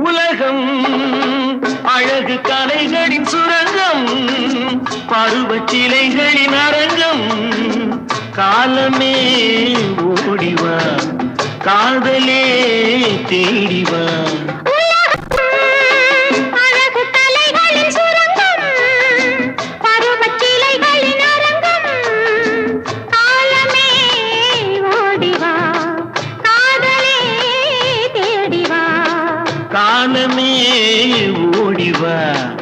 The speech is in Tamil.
உலகம் அழகு கலைகளின் சுரங்கம், பருவச் சிலைகளின் அரங்கம். காலமே ஓடிவா, காதலே தேடிவா. காலமே ஓடிவா.